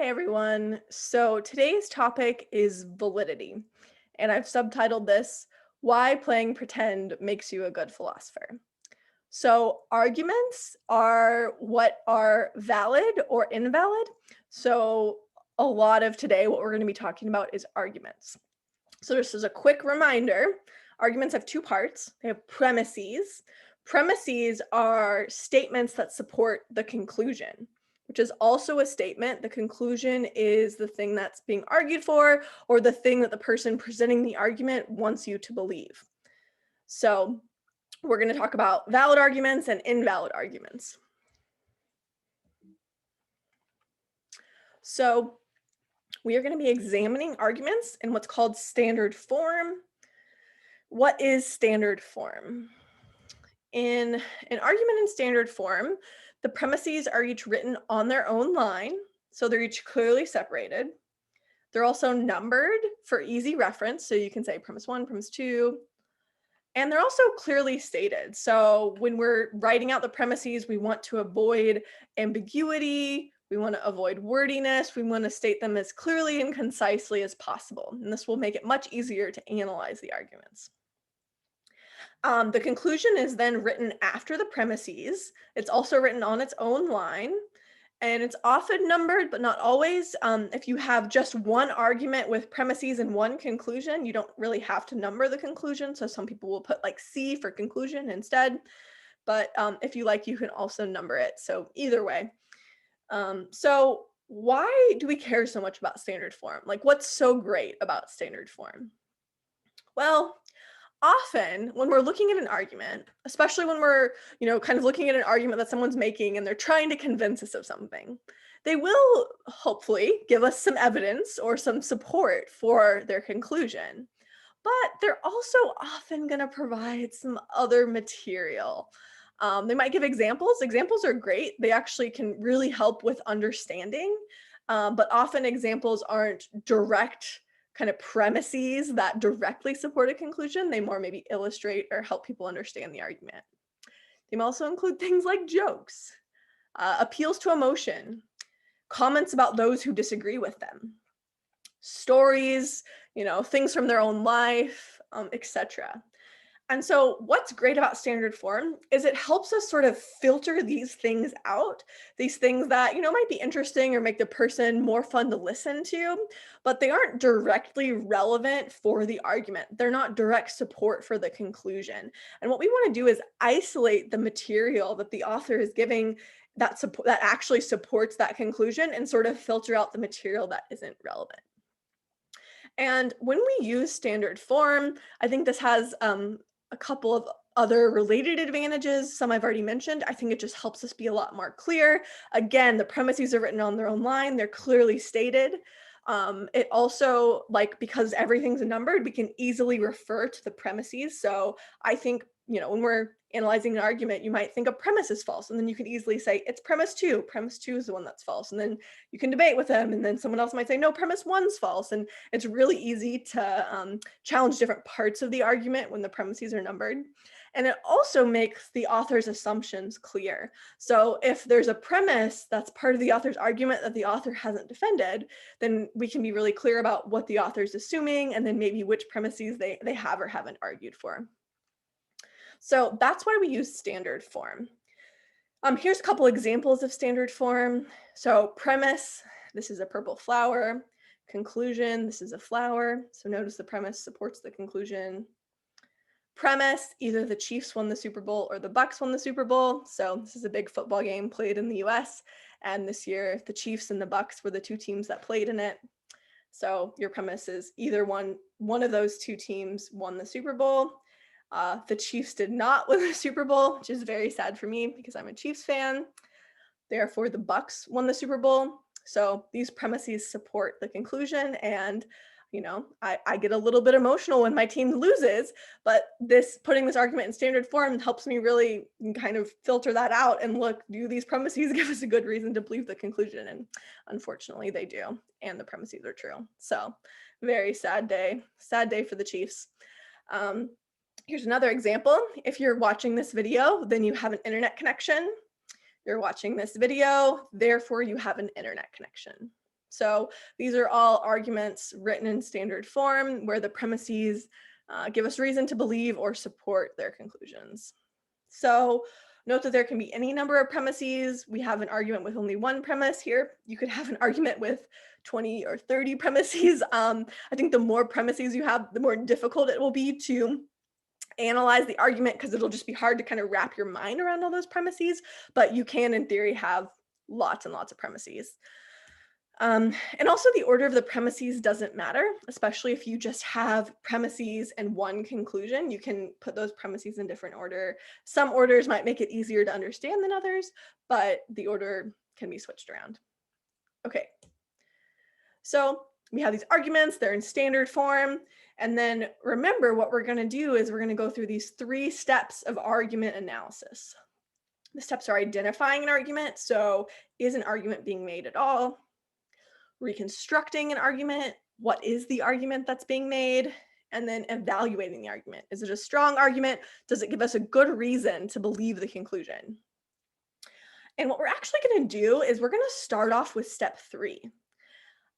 Hey everyone. So today's topic is validity, and I've subtitled this Why Playing Pretend Makes You a Good Philosopher. So arguments are what are valid or invalid. So a lot of today, what we're going to be talking about is arguments. So just as a quick reminder, arguments have two parts. They have premises. Premises are statements that support the conclusion, which is also a statement. The conclusion is the thing that's being argued for, or the thing that the person presenting the argument wants you to believe. So we're going to talk about valid arguments and invalid arguments. So we are going to be examining arguments in what's called standard form. What is standard form? In an argument in standard form, the premises are each written on their own line, so they're each clearly separated. They're also numbered for easy reference, so you can say premise 1, premise 2, and they're also clearly stated. So when we're writing out the premises, we want to avoid ambiguity, we want to avoid wordiness, we want to state them as clearly and concisely as possible, and this will make it much easier to analyze the arguments. The conclusion is then written after the premises. It's also written on its own line, and it's often numbered, but not always. If you have just one argument with premises and one conclusion, you don't really have to number the conclusion. So some people will put like C for conclusion instead. But if you like, you can also number it. So either way. So why do we care so much about standard form? Like, what's so great about standard form? Well, often when we're looking at an argument, especially when we're, kind of looking at an argument that someone's making and they're trying to convince us of something, they will hopefully give us some evidence or some support for their conclusion. But they're also often going to provide some other material. They might give examples. Examples are great. They actually can really help with understanding. But often examples aren't direct kind of premises that directly support a conclusion. They more maybe illustrate or help people understand the argument. They may also include things like jokes, appeals to emotion, comments about those who disagree with them, stories, things from their own life, etc. And so what's great about standard form is it helps us sort of filter these things out, these things that, might be interesting or make the person more fun to listen to, but they aren't directly relevant for the argument. They're not direct support for the conclusion. And what we want to do is isolate the material that the author is giving that actually supports that conclusion and sort of filter out the material that isn't relevant. And when we use standard form, I think this has a couple of other related advantages. Some I've already mentioned. I think it just helps us be a lot more clear. Again, the premises are written on their own line. They're clearly stated. It also, because everything's numbered, we can easily refer to the premises. So I think, when we're analyzing an argument, you might think a premise is false, and then you can easily say it's premise 2. Premise 2 is the one that's false. And then you can debate with them, and then someone else might say, no, premise 1's false. And it's really easy to challenge different parts of the argument when the premises are numbered. And it also makes the author's assumptions clear. So if there's a premise that's part of the author's argument that the author hasn't defended, then we can be really clear about what the author's assuming, and then maybe which premises they have or haven't argued for. So that's why we use standard form. Here's a couple examples of standard form. So premise, this is a purple flower. Conclusion, this is a flower. So notice the premise supports the conclusion. Premise, either the Chiefs won the Super Bowl or the Bucks won the Super Bowl. So this is a big football game played in the US. And this year, the Chiefs and the Bucks were the two teams that played in it. So your premise is either one of those two teams won the Super Bowl. The Chiefs did not win the Super Bowl, which is very sad for me because I'm a Chiefs fan. Therefore, the Bucks won the Super Bowl. So these premises support the conclusion, and I get a little bit emotional when my team loses, but putting this argument in standard form helps me really kind of filter that out and look, do these premises give us a good reason to believe the conclusion? And unfortunately they do, and the premises are true. So very sad day for the Chiefs. Here's another example. If you're watching this video, then you have an internet connection. You're watching this video, therefore you have an internet connection. So these are all arguments written in standard form where the premises give us reason to believe or support their conclusions. So note that there can be any number of premises. We have an argument with only one premise here. You could have an argument with 20 or 30 premises. I think the more premises you have, the more difficult it will be to analyze the argument because it'll just be hard to kind of wrap your mind around all those premises. But you can, in theory, have lots and lots of premises. And also the order of the premises doesn't matter, especially if you just have premises and one conclusion. You can put those premises in different order. Some orders might make it easier to understand than others, but the order can be switched around. Okay, so we have these arguments, they're in standard form. And then remember what we're going to do is we're going to go through these 3 steps of argument analysis. The steps are identifying an argument. So is an argument being made at all? Reconstructing an argument, what is the argument that's being made, and then evaluating the argument. Is it a strong argument? Does it give us a good reason to believe the conclusion? And what we're actually going to do is we're going to start off with step 3.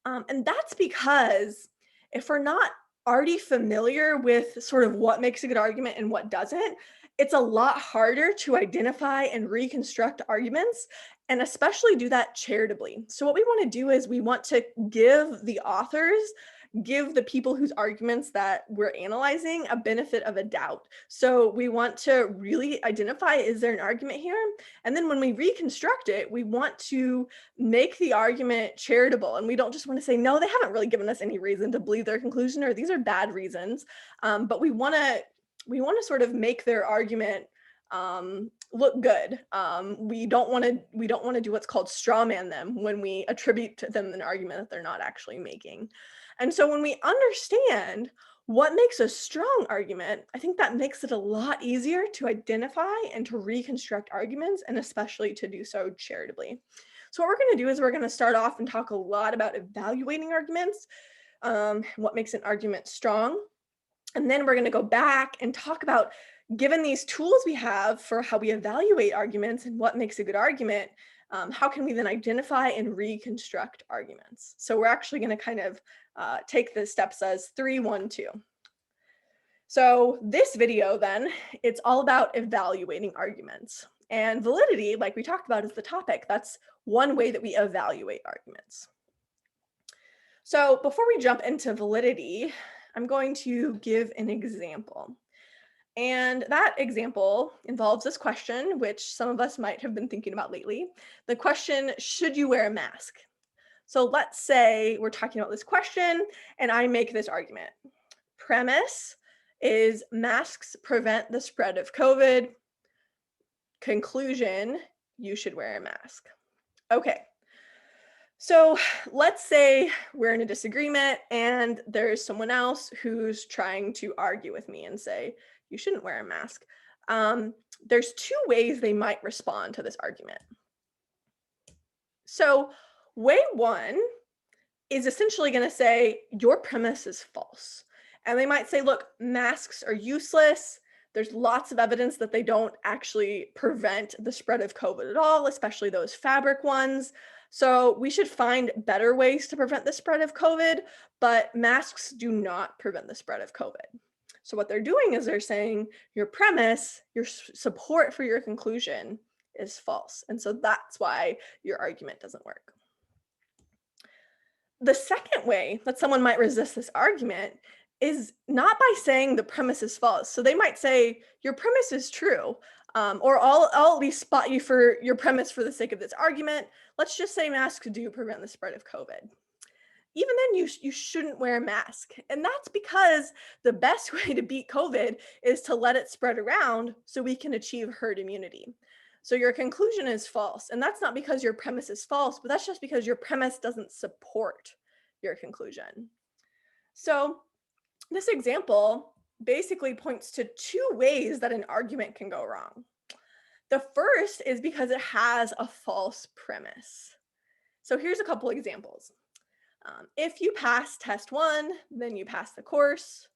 And that's because if we're not already familiar with sort of what makes a good argument and what doesn't, it's a lot harder to identify and reconstruct arguments, and especially do that charitably. So what we want to do is we want to give the people whose arguments that we're analyzing a benefit of a doubt. So we want to really identify, is there an argument here? And then when we reconstruct it, we want to make the argument charitable. And we don't just want to say, no, they haven't really given us any reason to believe their conclusion, or these are bad reasons. But we want to sort of make their argument look good. We don't want to do what's called straw man them when we attribute to them an argument that they're not actually making. And so when we understand what makes a strong argument, I think that makes it a lot easier to identify and to reconstruct arguments, and especially to do so charitably. So what we're going to do is we're going to start off and talk a lot about evaluating arguments, what makes an argument strong. And then we're going to go back and talk about, given these tools we have for how we evaluate arguments and what makes a good argument, how can we then identify and reconstruct arguments? So we're actually going to kind of take the steps as 3, 1, 2. So this video then, it's all about evaluating arguments. And validity, like we talked about, is the topic. That's one way that we evaluate arguments. So before we jump into validity, I'm going to give an example. And that example involves this question, which some of us might have been thinking about lately. The question, should you wear a mask? So let's say we're talking about this question and I make this argument. Premise is masks prevent the spread of COVID. Conclusion, you should wear a mask. Okay. So let's say we're in a disagreement and there's someone else who's trying to argue with me and say, you shouldn't wear a mask. There's 2 ways they might respond to this argument. So way 1 is essentially going to say, your premise is false. And they might say, look, masks are useless. There's lots of evidence that they don't actually prevent the spread of COVID at all, especially those fabric ones. So we should find better ways to prevent the spread of COVID, but masks do not prevent the spread of COVID. So what they're doing is they're saying your premise, your support for your conclusion is false. And so that's why your argument doesn't work. The second way that someone might resist this argument is not by saying the premise is false. So they might say, your premise is true, or I'll at least spot you for your premise for the sake of this argument. Let's just say masks do prevent the spread of COVID. Even then, you shouldn't wear a mask. And that's because the best way to beat COVID is to let it spread around so we can achieve herd immunity. So your conclusion is false. And that's not because your premise is false, but that's just because your premise doesn't support your conclusion. So this example basically points to 2 ways that an argument can go wrong. The first is because it has a false premise. So here's a couple examples. If you pass test 1, then you pass the course.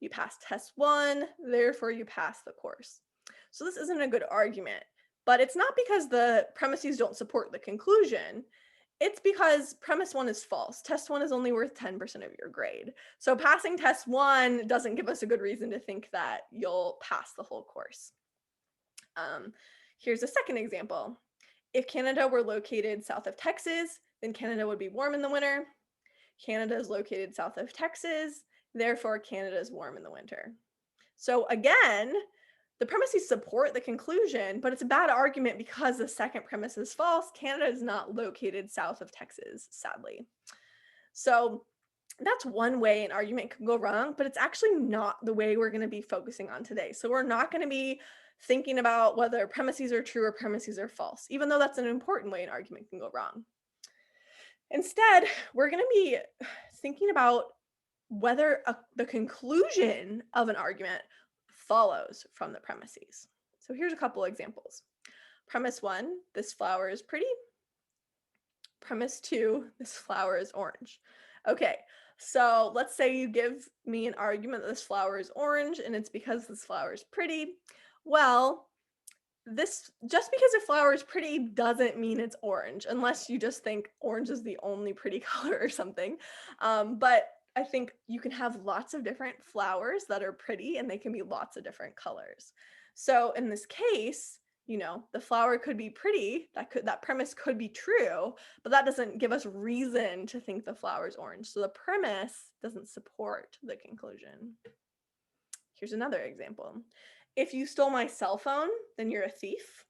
You pass test 1, therefore you pass the course. So this isn't a good argument, but it's not because the premises don't support the conclusion. It's because premise 1 is false. Test 1 is only worth 10% of your grade. So passing test 1 doesn't give us a good reason to think that you'll pass the whole course. Here's a second example. If Canada were located south of Texas, then Canada would be warm in the winter. Canada is located south of Texas, therefore Canada is warm in the winter. So again, the premises support the conclusion, but it's a bad argument because the second premise is false. Canada is not located south of Texas, sadly. So that's one way an argument can go wrong, but it's actually not the way we're going to be focusing on today. So we're not going to be thinking about whether premises are true or premises are false, even though that's an important way an argument can go wrong. Instead, we're going to be thinking about whether the conclusion of an argument follows from the premises. So here's a couple examples. Premise 1, this flower is pretty. Premise 2, this flower is orange. Okay, so let's say you give me an argument that this flower is orange and it's because this flower is pretty. Well, this just because a flower is pretty doesn't mean it's orange, unless you just think orange is the only pretty color or something. But I think you can have lots of different flowers that are pretty and they can be lots of different colors. So in this case, the flower could be pretty, that premise could be true, but that doesn't give us reason to think the flower is orange. So the premise doesn't support the conclusion. Here's another example. If you stole my cell phone, then you're a thief.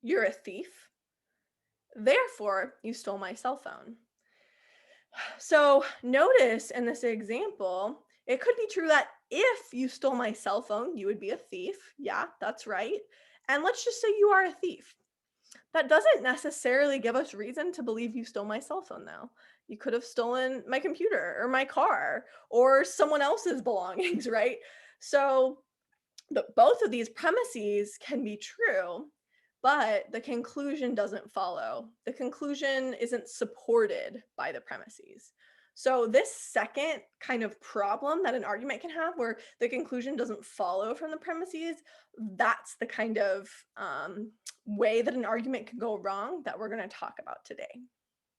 You're a thief. Therefore, you stole my cell phone. So notice in this example, it could be true that if you stole my cell phone, you would be a thief. Yeah, that's right. And let's just say you are a thief. That doesn't necessarily give us reason to believe you stole my cell phone, though. You could have stolen my computer or my car or someone else's belongings, right? So both of these premises can be true, but the conclusion doesn't follow. The conclusion isn't supported by the premises. So this second kind of problem that an argument can have where the conclusion doesn't follow from the premises, that's the kind of way that an argument can go wrong that we're going to talk about today.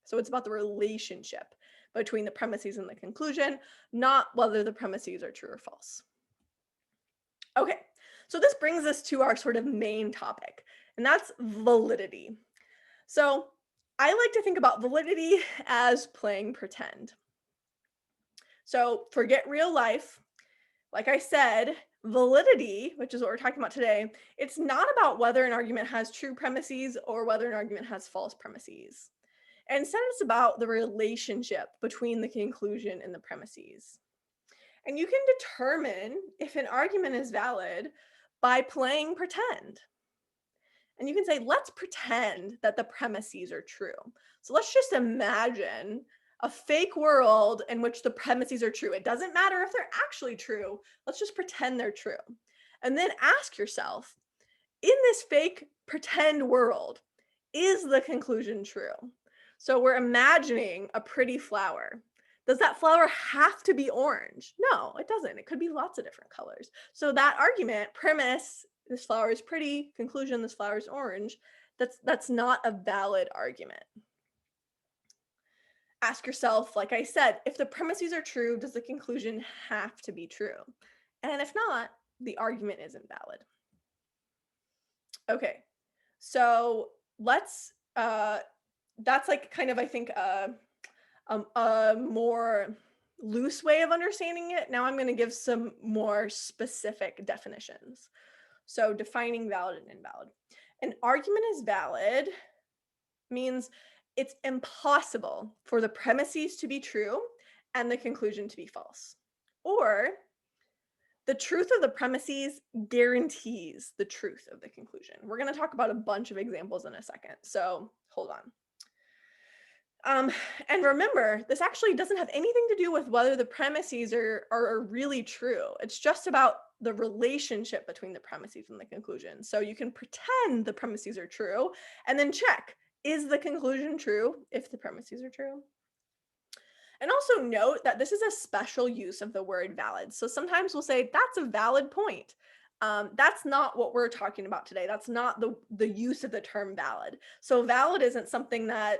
So it's about the relationship between the premises and the conclusion, not whether the premises are true or false. Okay, so this brings us to our sort of main topic, and that's validity. So I like to think about validity as playing pretend. So forget real life. Like I said, validity, which is what we're talking about today, it's not about whether an argument has true premises or whether an argument has false premises. Instead, it's about the relationship between the conclusion and the premises. And you can determine if an argument is valid by playing pretend. And you can say, let's pretend that the premises are true. So let's just imagine a fake world in which the premises are true. It doesn't matter if they're actually true. Let's just pretend they're true. And then ask yourself, in this fake pretend world, is the conclusion true? So we're imagining a pretty flower. Does that flower have to be orange? No, it doesn't. It could be lots of different colors. So that argument, premise, this flower is pretty, conclusion, this flower is orange, that's not a valid argument. Ask yourself, like I said, if the premises are true, does the conclusion have to be true? And if not, the argument isn't valid. Okay, so let's, that's like kind of, I think, a more loose way of understanding it. Now I'm going to give some more specific definitions. So defining valid and invalid. An argument is valid means it's impossible for the premises to be true and the conclusion to be false. Or the truth of the premises guarantees the truth of the conclusion. We're going to talk about a bunch of examples in a second, so hold on. And remember, this actually doesn't have anything to do with whether the premises are really true. It's just about the relationship between the premises and the conclusion. So you can pretend the premises are true and then check, is the conclusion true if the premises are true? And also note that this is a special use of the word valid. So sometimes we'll say, that's a valid point. That's not what we're talking about today. That's not the use of the term valid. So valid isn't something that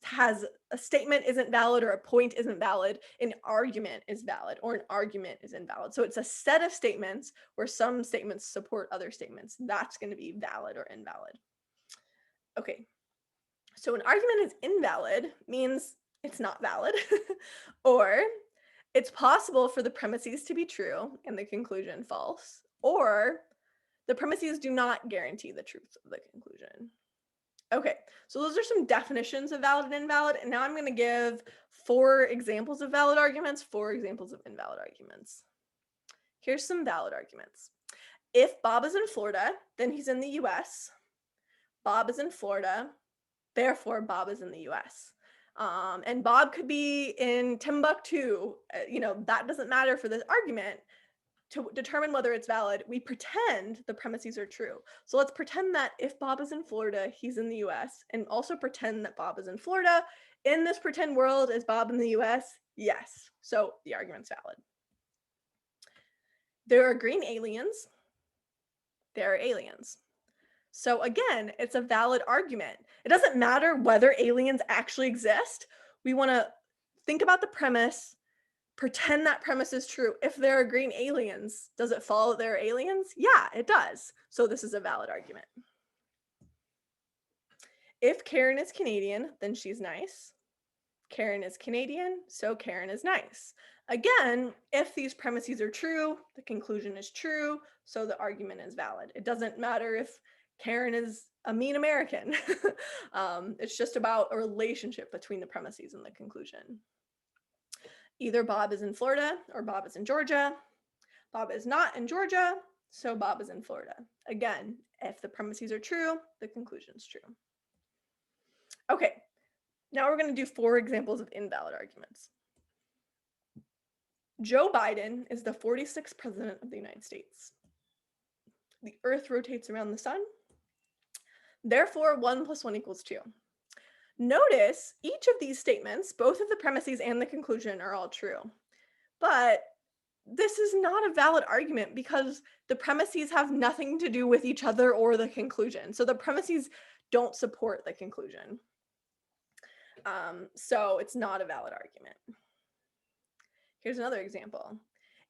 has a statement isn't valid or a point isn't valid. An argument is valid or an argument is invalid. So it's a set of statements where some statements support other statements. That's going to be valid or invalid. Okay. So an argument is invalid means it's not valid, or it's possible for the premises to be true and the conclusion false, or the premises do not guarantee the truth of the conclusion. Okay, so those are some definitions of valid and invalid, and now I'm going to give 4 examples of valid arguments, 4 examples of invalid arguments. Here's some valid arguments. If Bob is in Florida, then he's in the US. Bob is in Florida, therefore Bob is in the US. And Bob could be in Timbuktu. That doesn't matter for this argument. To determine whether it's valid, we pretend the premises are true. So let's pretend that if Bob is in Florida, he's in the US, and also pretend that Bob is in Florida. In this pretend world, is Bob in the US? Yes. So the argument's valid. There are green aliens. There are aliens. So again, it's a valid argument. It doesn't matter whether aliens actually exist. We want to think about the premise, pretend that premise is true. If there are green aliens, does it follow that there are aliens? Yeah, it does. So this is a valid argument. If Karen is Canadian, then she's nice. Karen is Canadian, so Karen is nice. Again, if these premises are true, the conclusion is true, so the argument is valid. It doesn't matter if Karen is a mean American. It's just about a relationship between the premises and the conclusion. Either Bob is in Florida or Bob is in Georgia. Bob is not in Georgia, so Bob is in Florida. Again, if the premises are true, the conclusion is true. Okay, now we're going to do 4 examples of invalid arguments. Joe Biden is the 46th president of the United States. The Earth rotates around the sun. Therefore, 1 + 1 = 2. Notice each of these statements, both of the premises and the conclusion, are all true. But this is not a valid argument because the premises have nothing to do with each other or the conclusion. So the premises don't support the conclusion. So it's not a valid argument. Here's another example.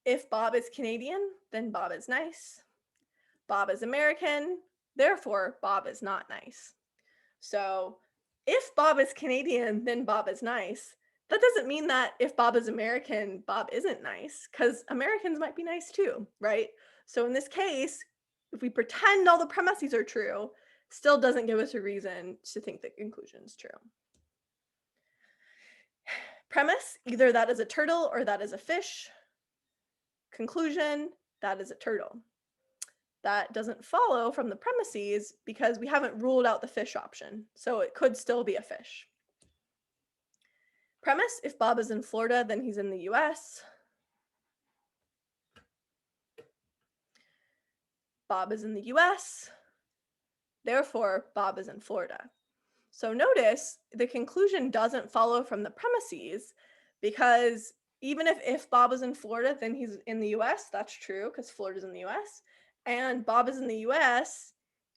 If Bob is Canadian, then Bob is nice. Bob is American, therefore Bob is not nice. So if Bob is Canadian, then Bob is nice. That doesn't mean that if Bob is American, Bob isn't nice, because Americans might be nice too, right? So in this case, if we pretend all the premises are true, still doesn't give us a reason to think the conclusion is true. Premise, either that is a turtle or that is a fish. Conclusion, that is a turtle. That doesn't follow from the premises because we haven't ruled out the fish option, so it could still be a fish. Premise, if Bob is in Florida, then he's in the US. Bob is in the US, therefore Bob is in Florida. So notice the conclusion doesn't follow from the premises because even if Bob is in Florida, then he's in the US, that's true because Florida's in the US, and Bob is in the US,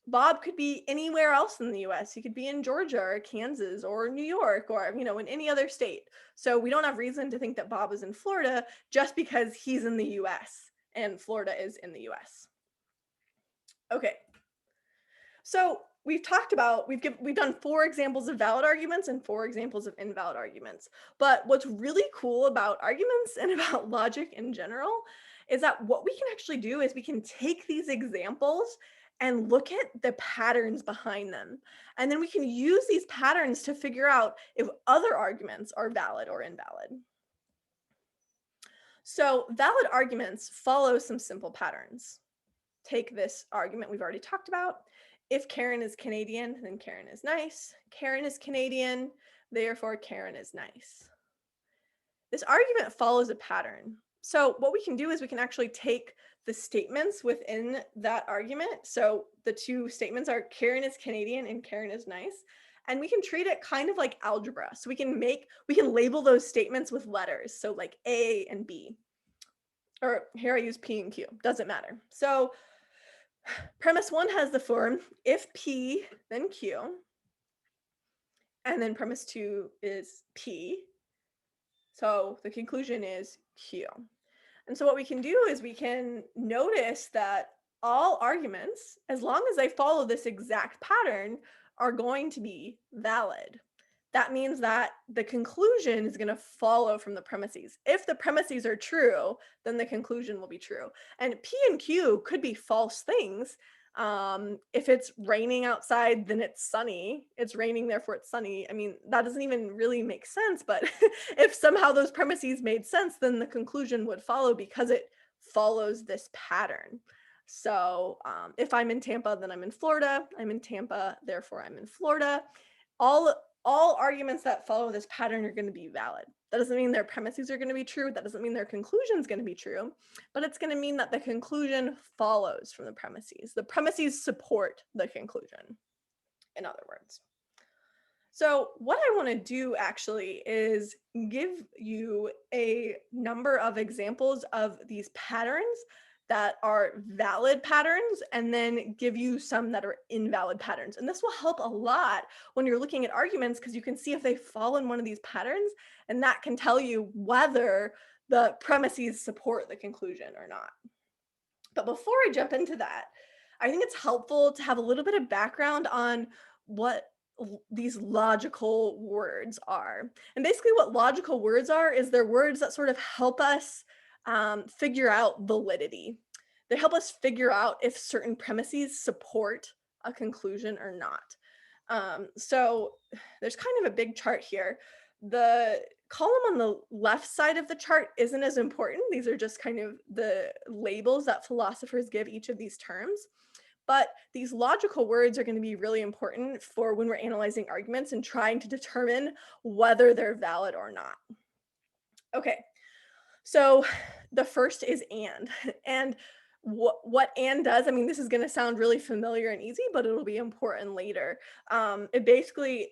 Bob could be anywhere else in the US. He could be in Georgia or Kansas or New York or, in any other state. So we don't have reason to think that Bob is in Florida just because he's in the US and Florida is in the US. Okay. So we've done 4 examples of valid arguments and 4 examples of invalid arguments. But what's really cool about arguments and about logic in general is that what we can actually do is we can take these examples and look at the patterns behind them. And then we can use these patterns to figure out if other arguments are valid or invalid. So valid arguments follow some simple patterns. Take this argument we've already talked about. If Karen is Canadian, then Karen is nice. Karen is Canadian, therefore Karen is nice. This argument follows a pattern. So what we can do is we can actually take the statements within that argument. So the 2 statements are Karen is Canadian and Karen is nice. And we can treat it kind of like algebra. So we can label those statements with letters. So like A and B. or here I use P and Q, doesn't matter. So premise one has the form if P, then Q, and then premise two is P. So the conclusion is Q. And so what we can do is we can notice that all arguments, as long as they follow this exact pattern, are going to be valid. That means that the conclusion is going to follow from the premises. If the premises are true, then the conclusion will be true. And P and Q could be false things. If it's raining outside, then it's sunny. It's raining, therefore it's sunny. I mean, that doesn't even really make sense. But if somehow those premises made sense, then the conclusion would follow because it follows this pattern. So if I'm in Tampa, then I'm in Florida. I'm in Tampa, therefore I'm in Florida. All all arguments that follow this pattern are going to be valid. That doesn't mean their premises are going to be true. That doesn't mean their conclusion is going to be true, but it's going to mean that the conclusion follows from the premises. The premises support the conclusion, in other words. So what I want to do actually is give you a number of examples of these patterns that are valid patterns and then give you some that are invalid patterns. And this will help a lot when you're looking at arguments because you can see if they fall in one of these patterns and that can tell you whether the premises support the conclusion or not. But before I jump into that, I think it's helpful to have a little bit of background on what these logical words are. And basically, what logical words are is they're words that sort of help us figure out validity. They help us figure out if certain premises support a conclusion or not. So there's kind of a big chart here. The column on the left side of the chart isn't as important. These are just kind of the labels that philosophers give each of these terms. But these logical words are going to be really important for when we're analyzing arguments and trying to determine whether they're valid or not. Okay, so the first is and. And what and does, I mean, this is going to sound really familiar and easy, but it'll be important later. It basically,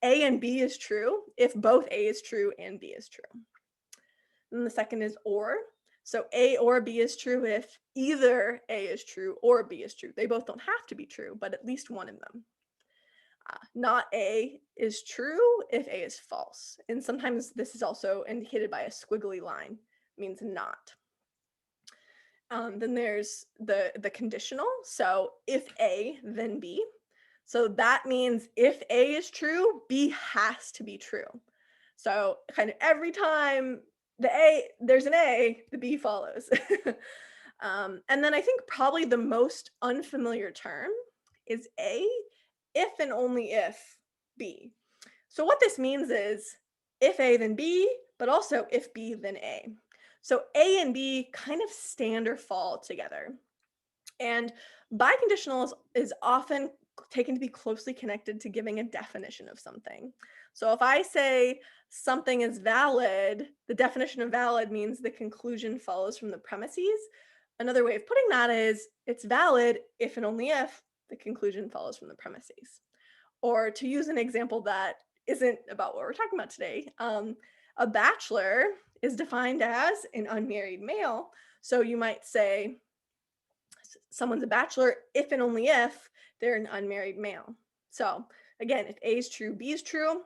A and B is true if both A is true and B is true. And the second is or. So A or B is true if either A is true or B is true. They both don't have to be true, but at least one of them. Not A is true if A is false. And sometimes this is also indicated by a squiggly line, it means not. Then there's the conditional. So if A, then B. So that means if A is true, B has to be true. So kind of every time there's an A, the B follows. And then I think probably the most unfamiliar term is A, if and only if B. So what this means is if A, then B, but also if B, then A. So A and B kind of stand or fall together. And biconditional is often taken to be closely connected to giving a definition of something. So if I say something is valid, the definition of valid means the conclusion follows from the premises. Another way of putting that is it's valid if and only if the conclusion follows from the premises. Or to use an example that isn't about what we're talking about today, a bachelor is defined as an unmarried male. So you might say someone's a bachelor if and only if they're an unmarried male. So again, if A is true, B is true.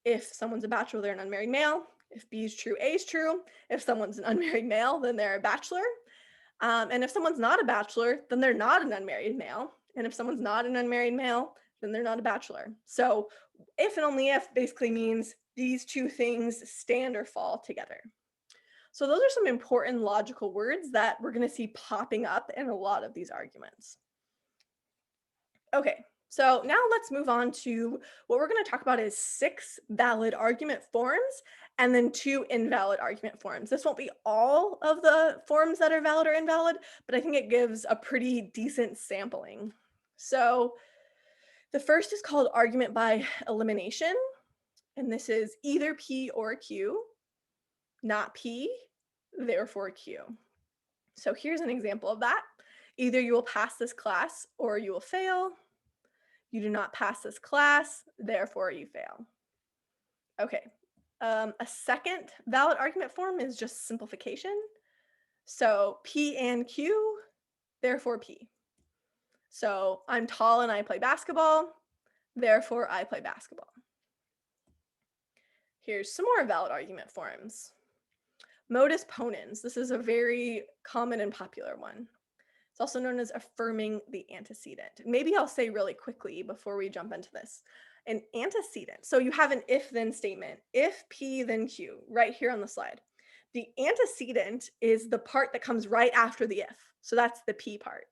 If someone's a bachelor, they're an unmarried male. If B is true, A is true. If someone's an unmarried male, then they're a bachelor. And if someone's not a bachelor, then they're not an unmarried male. And if someone's not an unmarried male, then they're not a bachelor. So if and only if basically means these two things stand or fall together. So those are some important logical words that we're going to see popping up in a lot of these arguments. Okay, so now let's move on to what we're going to talk about is 6 valid argument forms and then 2 invalid argument forms. This won't be all of the forms that are valid or invalid, but I think it gives a pretty decent sampling. So the first is called argument by elimination, and this is either P or Q, not P, therefore Q. So here's an example of that. Either you will pass this class or you will fail. You do not pass this class, therefore you fail. Okay. A second valid argument form is just simplification. So P and Q, therefore P. So I'm tall and I play basketball, therefore I play basketball. Here's some more valid argument forms. Modus ponens. This is a very common and popular one. It's also known as affirming the antecedent. Maybe I'll say really quickly before we jump into this. An antecedent. So you have an if-then statement. If P, then Q, right here on the slide. The antecedent is the part that comes right after the if. So that's the P part.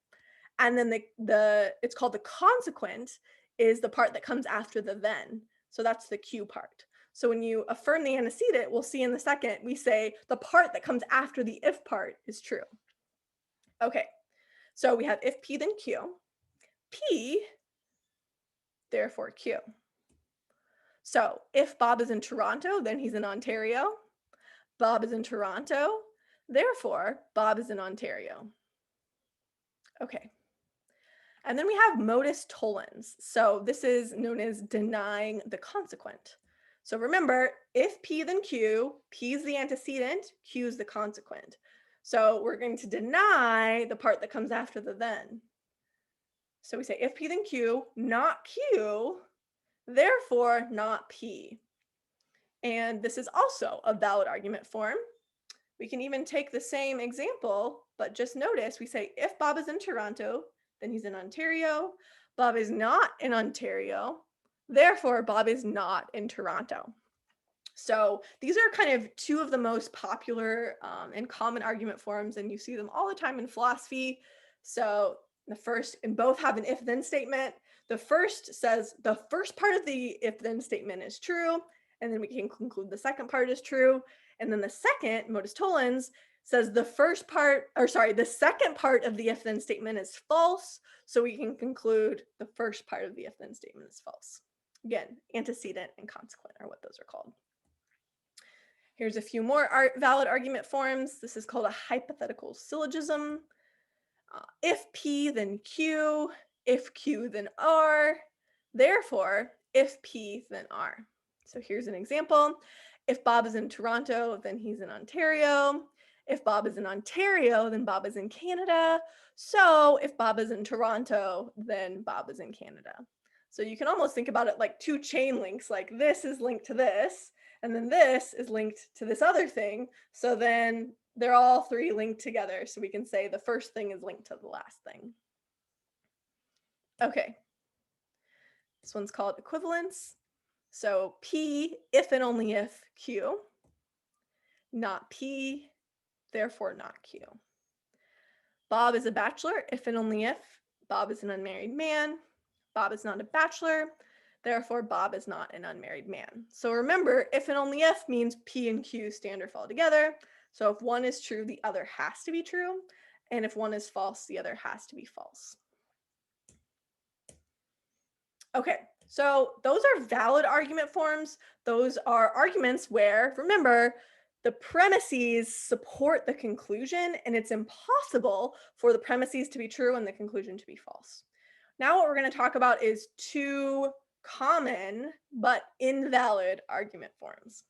And then it's called the consequent is the part that comes after the then. So that's the Q part. So when you affirm the antecedent, we'll see in the second, we say the part that comes after the if part is true. Okay, so we have if P, then Q. P, therefore Q. So if Bob is in Toronto, then he's in Ontario. Bob is in Toronto, therefore Bob is in Ontario. Okay. And then we have modus tollens. So this is known as denying the consequent. So remember, if P then Q, P is the antecedent, Q is the consequent. So we're going to deny the part that comes after the then. So we say if P then Q, not Q, therefore not P. And this is also a valid argument form. We can even take the same example, but just notice we say if Bob is in Toronto, then he's in Ontario. Bob is not in Ontario, therefore Bob is not in Toronto. So these are kind of two of the most popular and common argument forms, and you see them all the time in philosophy. So the first, and both have an if-then statement. The first says the first part of the if-then statement is true, and then we can conclude the second part is true. And then the second, modus tollens, says the second part of the if-then statement is false, so we can conclude the first part of the if-then statement is false. Again, antecedent and consequent are what those are called. Here's a few more valid argument forms. This is called a hypothetical syllogism. If P, then Q. If Q, then R. Therefore, if P, then R. So here's an example. If Bob is in Toronto, then he's in Ontario. If Bob is in Ontario, then Bob is in Canada. So if Bob is in Toronto, then Bob is in Canada. So you can almost think about it like two chain links, like this is linked to this, and then this is linked to this other thing. So then they're all three linked together. So we can say the first thing is linked to the last thing. Okay. This one's called equivalence. So P, if and only if Q, not P, therefore not Q. Bob is a bachelor if and only if Bob is an unmarried man. Bob is not a bachelor, therefore Bob is not an unmarried man. So remember, if and only if means P and Q stand or fall together. So if one is true, the other has to be true. And if one is false, the other has to be false. Okay, so those are valid argument forms. Those are arguments where, remember, the premises support the conclusion, and it's impossible for the premises to be true and the conclusion to be false. Now what we're going to talk about is two common but invalid argument forms.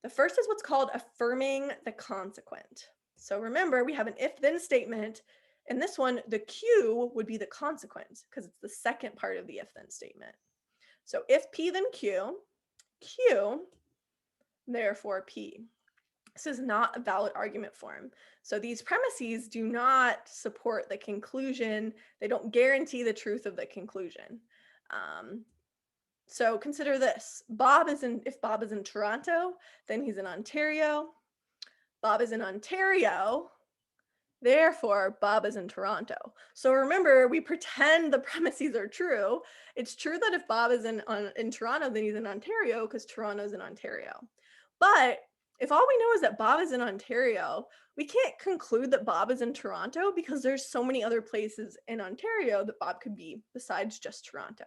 The first is what's called affirming the consequent. So remember, we have an if-then statement. In this one, the Q would be the consequence because it's the second part of the if-then statement. So if P, then Q, Q, therefore P. This is not a valid argument form. So these premises do not support the conclusion. They don't guarantee the truth of the conclusion. So consider this. If Bob is in Toronto, then he's in Ontario. Bob is in Ontario, therefore Bob is in Toronto. So remember, we pretend the premises are true. It's true that if Bob is in Toronto, then he's in Ontario because Toronto's in Ontario. But if all we know is that Bob is in Ontario, we can't conclude that Bob is in Toronto because there's so many other places in Ontario that Bob could be besides just Toronto.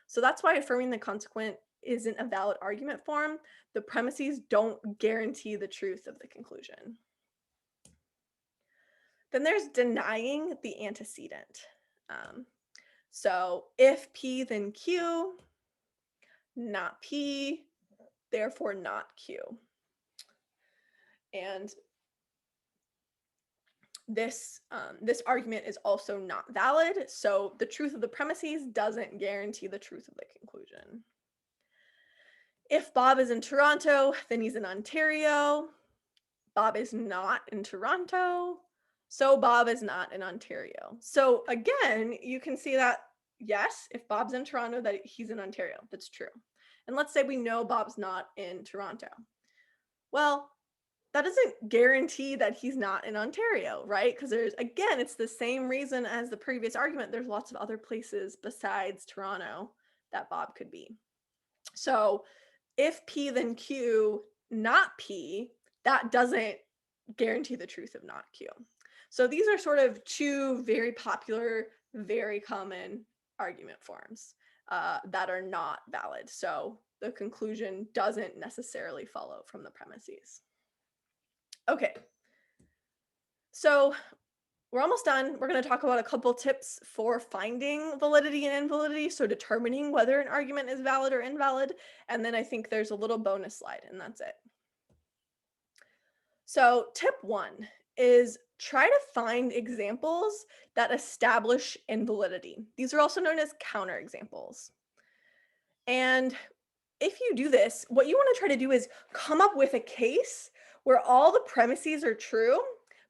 So that's why affirming the consequent isn't a valid argument form. The premises don't guarantee the truth of the conclusion. Then there's denying the antecedent. So if P, then Q, not P, therefore not Q. And this argument is also not valid. So the truth of the premises doesn't guarantee the truth of the conclusion. If Bob is in Toronto, then he's in Ontario. Bob is not in Toronto, so Bob is not in Ontario. So again, you can see that, yes, if Bob's in Toronto, that he's in Ontario. That's true. And let's say we know Bob's not in Toronto. Well, that doesn't guarantee that he's not in Ontario, right? Because again, it's the same reason as the previous argument. There's lots of other places besides Toronto that Bob could be. So if P then Q, not P, that doesn't guarantee the truth of not Q. So these are sort of two very popular, very common argument forms that are not valid. So the conclusion doesn't necessarily follow from the premises. Okay, so we're almost done. We're going to talk about a couple tips for finding validity and invalidity, so determining whether an argument is valid or invalid, and then I think there's a little bonus slide, and that's it. So tip 1 is try to find examples that establish invalidity. These are also known as counterexamples. And if you do this, what you want to try to do is come up with a case where all the premises are true,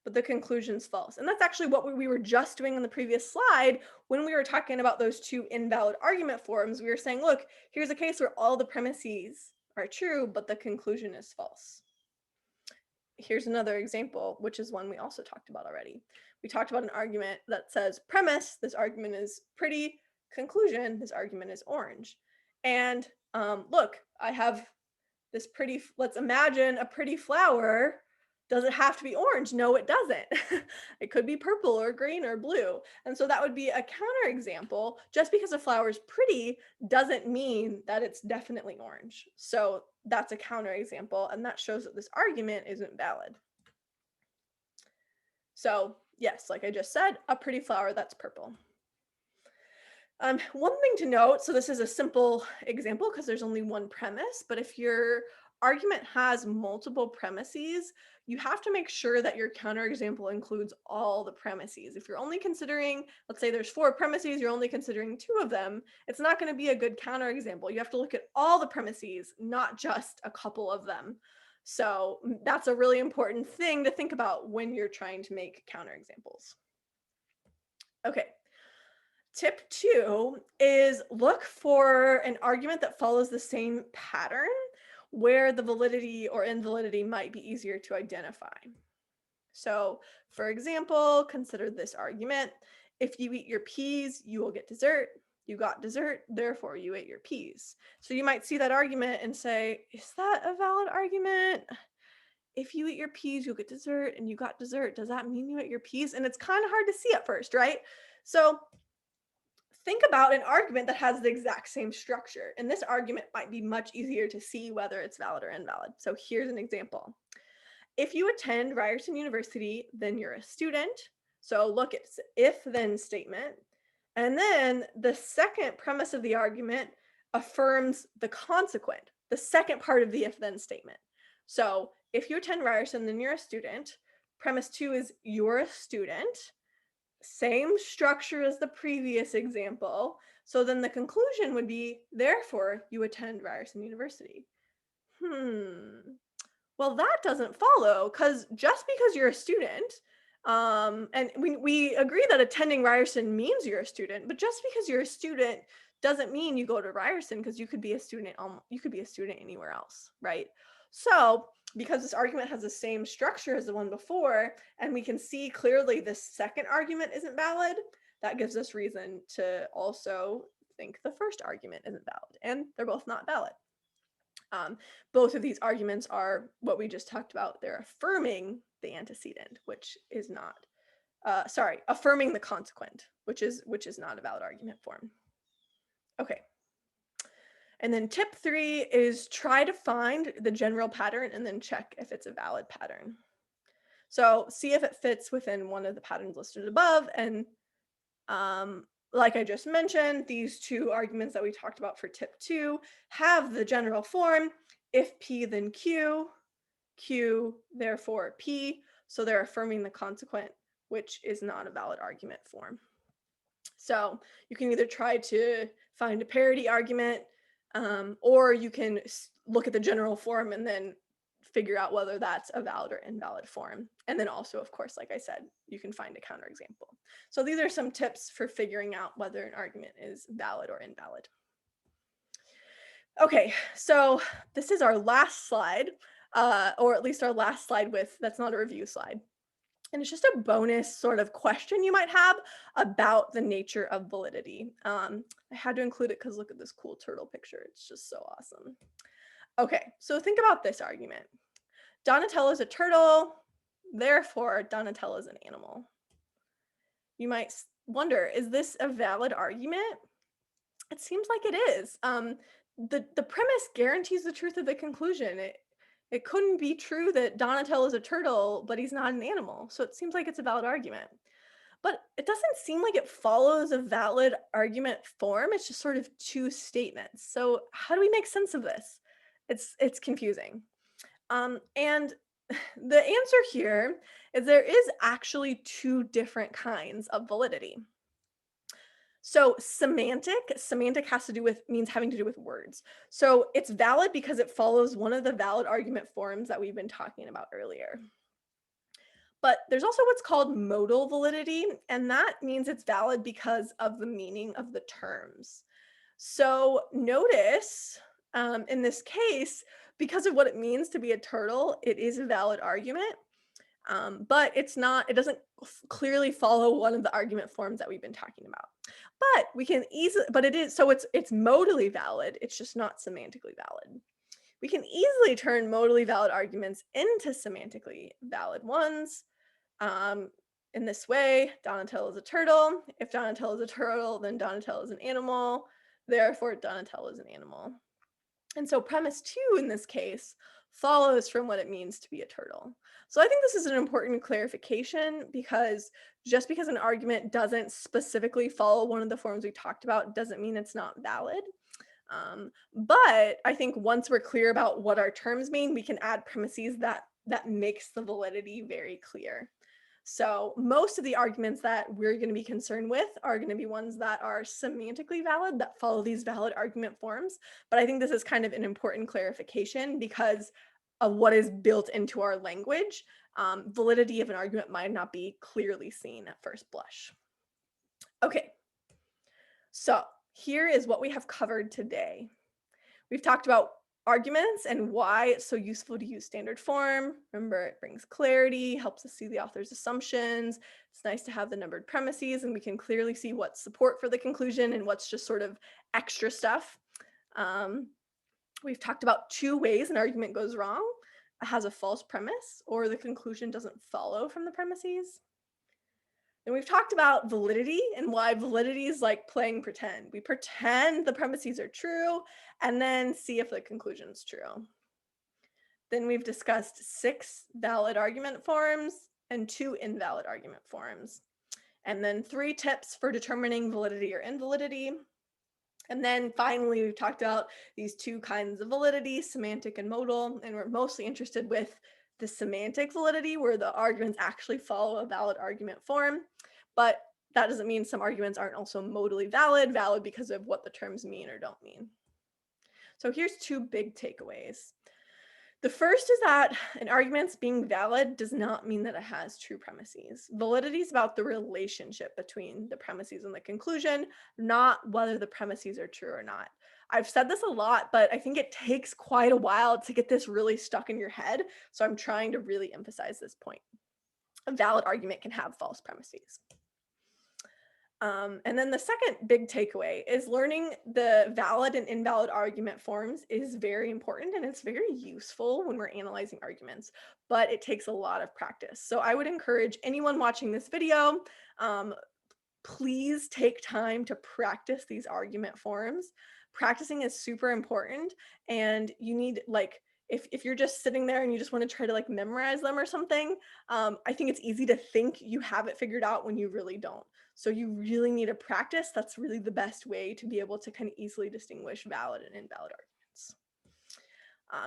but the conclusion's false. And that's actually what we were just doing in the previous slide when we were talking about those two invalid argument forms. We were saying, look, here's a case where all the premises are true, but the conclusion is false. Here's another example, which is one we also talked about already. We talked about an argument that says premise, this argument is pretty, conclusion, this argument is orange. And look, I have this pretty, let's imagine a pretty flower. Does it have to be orange? No, it doesn't. It could be purple or green or blue. And so that would be a counterexample. Just because a flower is pretty doesn't mean that it's definitely orange. So that's a counterexample, and that shows that this argument isn't valid. So yes, like I just said, a pretty flower that's purple. One thing to note, so this is a simple example because there's only one premise, but if your argument has multiple premises, you have to make sure that your counterexample includes all the premises. If you're only considering, let's say there's 4 premises, you're only considering 2 of them, it's not going to be a good counterexample. You have to look at all the premises, not just a couple of them. So that's a really important thing to think about when you're trying to make counterexamples. Okay. Tip 2 is look for an argument that follows the same pattern where the validity or invalidity might be easier to identify. So, for example, consider this argument. If you eat your peas, you will get dessert. You got dessert, therefore you ate your peas. So you might see that argument and say, is that a valid argument? If you eat your peas, you'll get dessert, and you got dessert. Does that mean you ate your peas? And it's kind of hard to see at first, right? So think about an argument that has the exact same structure, and this argument might be much easier to see whether it's valid or invalid. So here's an example. If you attend Ryerson University, then you're a student. So look, it's if-then statement. And then the second premise of the argument affirms the consequent, the second part of the if-then statement. So if you attend Ryerson, then you're a student. Premise 2 is you're a student. Same structure as the previous example. So then the conclusion would be, therefore, you attend Ryerson University. Well, that doesn't follow, because just because you're a student, and we agree that attending Ryerson means you're a student, but just because you're a student doesn't mean you go to Ryerson, because you could be a student anywhere else, right? So because this argument has the same structure as the one before, and we can see clearly the second argument isn't valid, that gives us reason to also think the first argument isn't valid, and they're both not valid. Both of these arguments are what we just talked about. They're affirming the antecedent, which is not, affirming the consequent, which is not a valid argument form. Okay. And then tip 3 is try to find the general pattern and then check if it's a valid pattern. So see if it fits within one of the patterns listed above. And like I just mentioned, these 2 arguments that we talked about for tip 2 have the general form, if P then Q, Q therefore P, so they're affirming the consequent which is not a valid argument form. So you can either try to find a parity argument, or you can look at the general form and then figure out whether that's a valid or invalid form. And then also, of course, like I said, you can find a counterexample. So these are some tips for figuring out whether an argument is valid or invalid. Okay, so this is our last slide, or at least our last slide that's not a review slide. And it's just a bonus sort of question you might have about the nature of validity. I had to include it because look at this cool turtle picture. It's just so awesome. Okay, so think about this argument. Donatello is a turtle, therefore Donatello is an animal. You might wonder, is this a valid argument? It seems like it is. The premise guarantees the truth of the conclusion. It couldn't be true that Donatello is a turtle, but he's not an animal. So it seems like it's a valid argument. But it doesn't seem like it follows a valid argument form. It's just sort of two statements. So how do we make sense of this? It's confusing. And the answer here is there is actually two different kinds of validity. So semantic has to do with means having to do with words. So it's valid because it follows one of the valid argument forms that we've been talking about earlier. But there's also what's called modal validity, and that means it's valid because of the meaning of the terms. So notice in this case, because of what it means to be a turtle, it is a valid argument. But it doesn't clearly follow one of the argument forms that we've been talking about. But we can easily, but it is, so it's modally valid, it's just not semantically valid. We can easily turn modally valid arguments into semantically valid ones. In this way, Donatello is a turtle. If Donatello is a turtle, then Donatello is an animal. Therefore, Donatello is an animal. And so premise 2 in this case follows from what it means to be a turtle. So I think this is an important clarification because just because an argument doesn't specifically follow one of the forms we talked about doesn't mean it's not valid. But I think once we're clear about what our terms mean, we can add premises that makes the validity very clear. So most of the arguments that we're going to be concerned with are going to be ones that are semantically valid, that follow these valid argument forms. But I think this is kind of an important clarification because of what is built into our language. Validity of an argument might not be clearly seen at first blush. Okay, so here is what we have covered today. We've talked about arguments and why it's so useful to use standard form. Remember, it brings clarity, helps us see the author's assumptions. It's nice to have the numbered premises, and we can clearly see what's support for the conclusion and what's just sort of extra stuff. We've talked about two ways an argument goes wrong. It has a false premise, or the conclusion doesn't follow from the premises. And we've talked about validity and why validity is like playing pretend. We pretend the premises are true and then see if the conclusion is true. Then we've discussed 6 valid argument forms and 2 invalid argument forms. And then 3 tips for determining validity or invalidity. And then finally, we've talked about these 2 kinds of validity, semantic and modal, and we're mostly interested with the semantic validity where the arguments actually follow a valid argument form, but that doesn't mean some arguments aren't also modally valid because of what the terms mean or don't mean. So here's 2 big takeaways. The first is that an argument's being valid does not mean that it has true premises. Validity is about the relationship between the premises and the conclusion, not whether the premises are true or not. I've said this a lot, but I think it takes quite a while to get this really stuck in your head, so I'm trying to really emphasize this point. A valid argument can have false premises. And then the second big takeaway is learning the valid and invalid argument forms is very important and it's very useful when we're analyzing arguments, but it takes a lot of practice. So I would encourage anyone watching this video, please take time to practice these argument forms. Practicing is super important, and you need if you're just sitting there and you just want to try to memorize them or something, I think it's easy to think you have it figured out when you really don't. So you really need to practice. That's really the best way to be able to kind of easily distinguish valid and invalid arguments.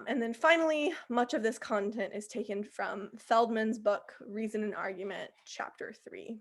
And then finally, much of this content is taken from Feldman's book, Reason and Argument, Chapter 3.